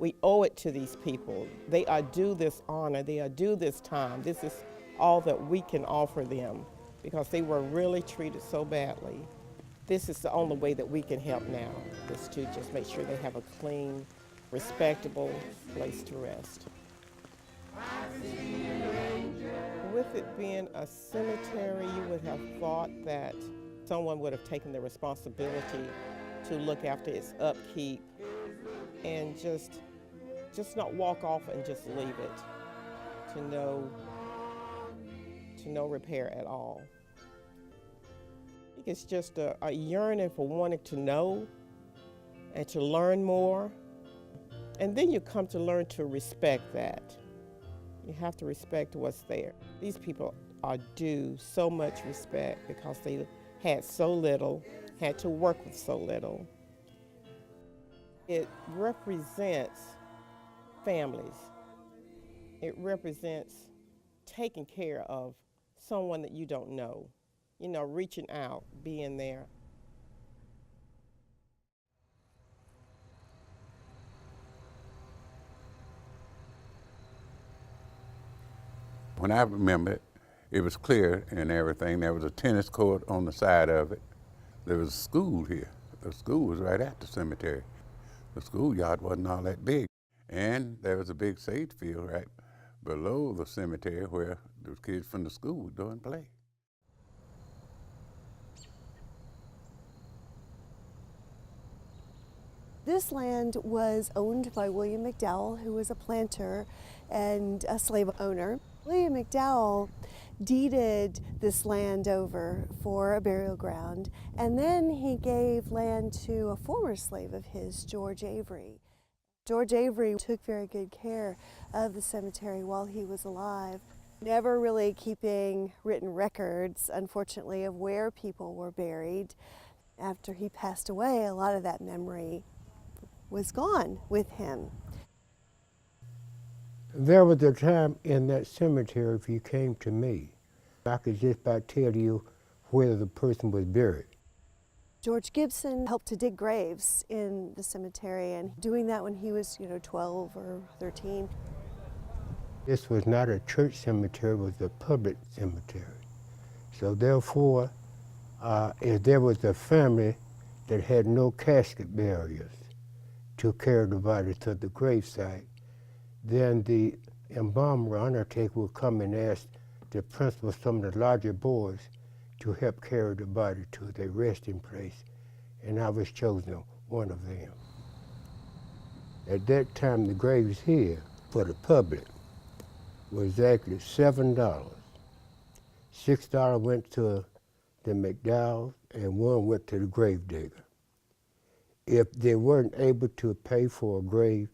We owe it to these people. They are due this honor, they are due this time. This is all that we can offer them because they were really treated so badly. This is the only way that we can help now, is to just make sure they have a clean, respectable place to rest. With it being a cemetery, you would have thought that someone would have taken the responsibility to look after its upkeep and just not walk off and just leave it to no repair at all. I think it's just a yearning for wanting to know and to learn more. And then you come to learn to respect that. You have to respect what's there. These people are due so much respect because they had so little, had to work with so little. It represents families. It represents taking care of someone that you don't know, reaching out, being there. When I remember it, it was clear and everything. There was a tennis court on the side of it. There was a school here. The school was right at the cemetery. The schoolyard wasn't all that big. And there was a big sage field right below the cemetery where the kids from the school would go and play. This land was owned by William McDowell, who was a planter and a slave owner. William McDowell deeded this land over for a burial ground, and then he gave land to a former slave of his, George Avery. George Avery took very good care of the cemetery while he was alive, never really keeping written records, unfortunately, of where people were buried. After he passed away, a lot of that memory was gone with him. There was a time in that cemetery, if you came to me, I could just about tell you where the person was buried. George Gibson helped to dig graves in the cemetery, and doing that when he was, 12 or 13. This was not a church cemetery, it was a public cemetery. So therefore, if there was a family that had no casket barriers to carry the body to the gravesite, then the embalmer undertaker would come and ask the principal, some of the larger boys, to help carry the body to their resting place, and I was chosen one of them. At that time, the graves here for the public was actually $7. $6 went to the McDowells and one went to the gravedigger. If they weren't able to pay for a grave,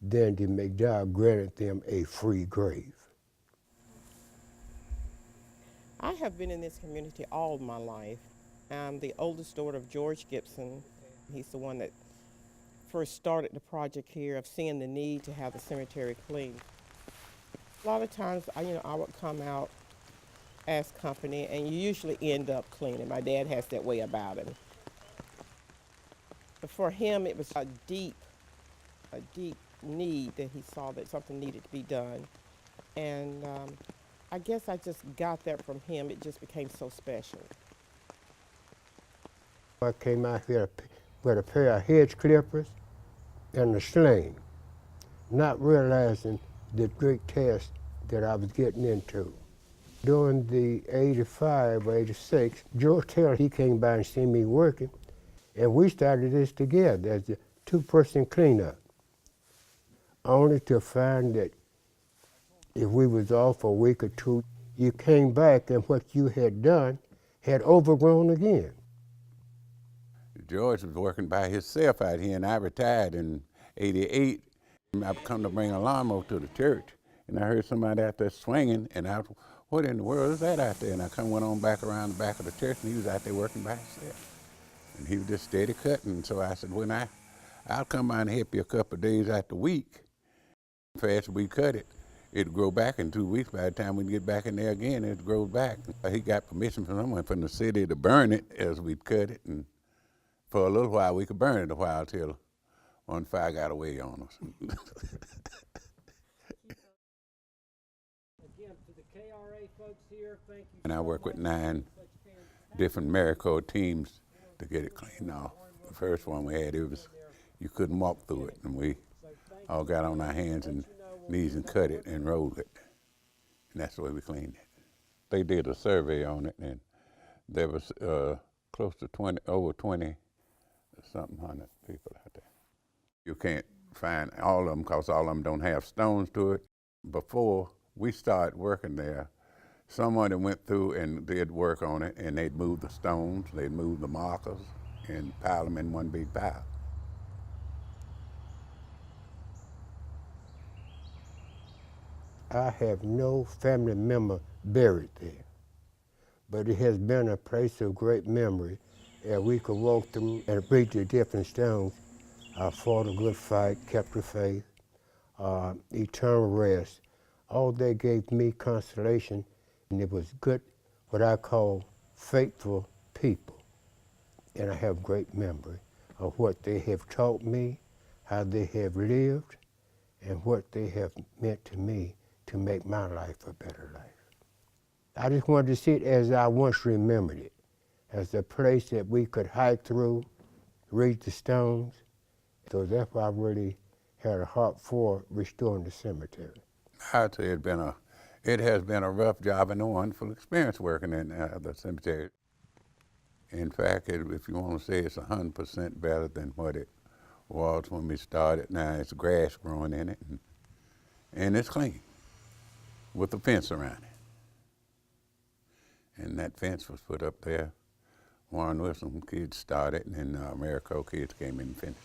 then the McDowell granted them a free grave. I have been in this community all my life. I'm the oldest daughter of George Gibson. He's the one that first started the project here of seeing the need to have the cemetery clean. A lot of times, I would come out as company, and you usually end up cleaning. My dad has that way about him. But for him, it was a deep need that he saw that something needed to be done. And I guess I just got that from him. It just became so special. I came out here with a pair of hedge clippers and a sling, not realizing the great task that I was getting into. During the 85 or 86, George Taylor, he came by and seen me working, and we started this together as a two-person cleanup, only to find that if we was off a week or two, you came back and what you had done had overgrown again. George was working by himself out here, and I retired in '88. I've come to bring a lawnmower to the church, and I heard somebody out there swinging, and I was, what in the world is that out there? And I went on back around the back of the church, and he was out there working by himself. And he was just steady cutting, so I said, I'll come by and help you a couple of days out the week. Fast we cut it, it'd grow back in 2 weeks. By the time we get back in there again, it'd grow back. He got permission from someone from the city to burn it as we'd cut it, and for a little while we could burn it a while till One fire got away on us. Again, to the KRA folks here, thank you. And I work with 9 different AmeriCorps teams to get it cleaned off. The first one we had, you couldn't walk through it, and we all got on our hands and knees and cut it and rolled it. And that's the way we cleaned it. They did a survey on it, and there was close to over 20 something hundred people out there. You can't find all of them because all of them don't have stones to it. Before we started working there, someone that went through and did work on it, and they'd move the stones, they'd move the markers, and pile them in one big pile. I have no family member buried there, but it has been a place of great memory. And we could walk through and read the different stones. I fought a good fight, kept the faith, eternal rest. All that gave me consolation, and it was good, what I call faithful people. And I have great memory of what they have taught me, how they have lived, and what they have meant to me to make my life a better life. I just wanted to see it as I once remembered it, as a place that we could hike through, read the stones. So that's why I really had a heart for restoring the cemetery. I'd say it has been a rough job and a wonderful experience working in the cemetery. In fact, if you want to say it's 100% better than what it was when we started. Now it's grass growing in it, and it's clean with a fence around it. And that fence was put up there. Warren Wilson kids started, and then AmeriCorps kids came in and finished.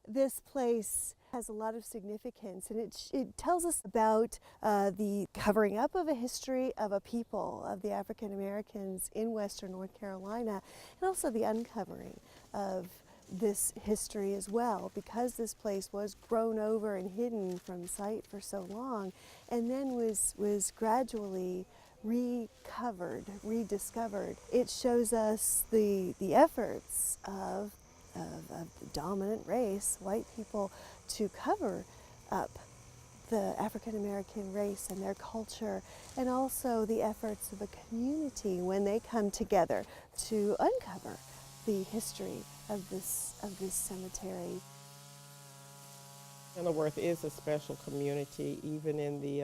This place has a lot of significance, and it tells us about the covering up of a history of a people, of the African Americans in Western North Carolina, and also the uncovering of this history as well, because this place was grown over and hidden from sight for so long, and then was gradually recovered, rediscovered. It shows us the efforts of the dominant race, white people, to cover up the African American race and their culture, and also the efforts of the community when they come together to uncover the history of this cemetery. Kenilworth is a special community, even in the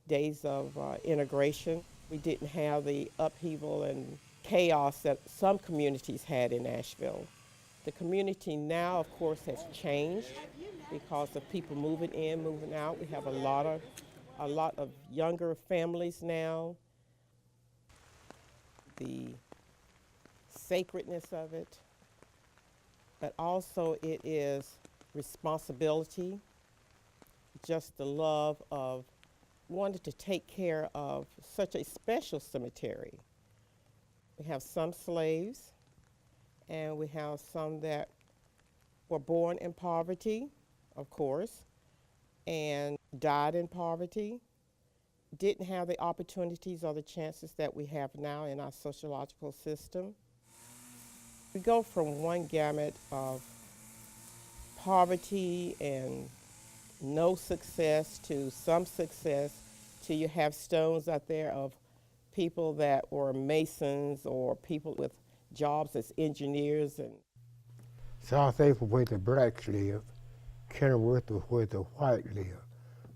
days of integration. We didn't have the upheaval and chaos that some communities had in Asheville. The community now, of course, has changed because of people moving in, moving out. We have a lot of younger families now. The sacredness of it, but also it is responsibility, just the love of wanting to take care of such a special cemetery. We have some slaves, and we have some that were born in poverty, of course, and died in poverty, didn't have the opportunities or the chances that we have now in our sociological system. We go from one gamut of poverty and no success to some success to you have stones out there of people that were masons or people with jobs as engineers. And South Asheville where the blacks live, Kenilworth was where the white live,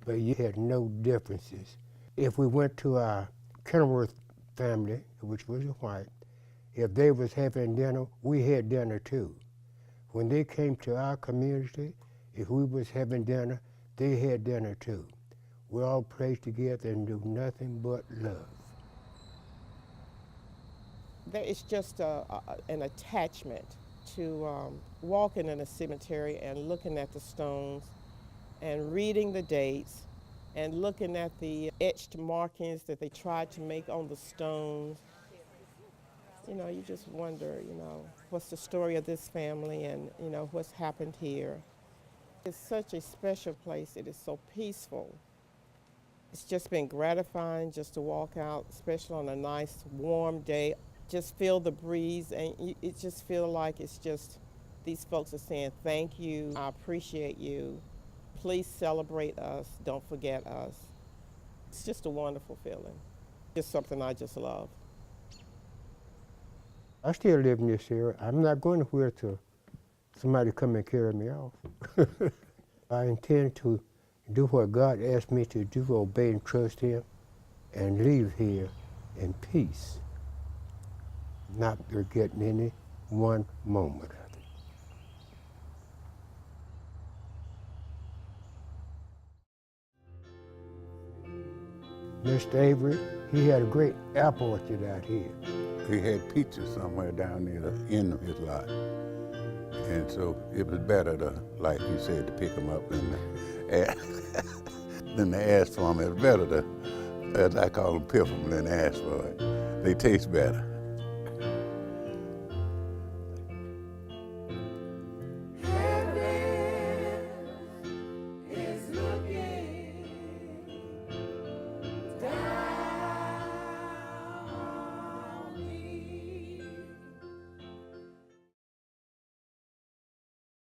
but you had no differences. If we went to our Kenilworth family, which was a white, if they was having dinner, we had dinner too. When they came to our community, if we was having dinner, they had dinner too. We all prayed together and do nothing but love. there is just an attachment to walking in a cemetery and looking at the stones and reading the dates and looking at the etched markings that they tried to make on the stones. You know, you just wonder, you know, what's the story of this family and, you know, what's happened here. It's such a special place. It is so peaceful. It's just been gratifying just to walk out, especially on a nice warm day. Just feel the breeze, and it just feel like it's just, these folks are saying thank you, I appreciate you, please celebrate us, don't forget us. It's just a wonderful feeling. Just something I just love. I still live in this area. I'm not going anywhere till somebody come and carry me off. I intend to do what God asked me to do, obey and trust Him, and leave here in peace, not forgetting any one moment of it. Mr. Avery, he had a great apple orchard out here. He had peaches somewhere down near the end of his lot. And so it was better to, like you said, to pick them up than to ask for them. It's better to, as I call them, piff them than ask for it. They taste better.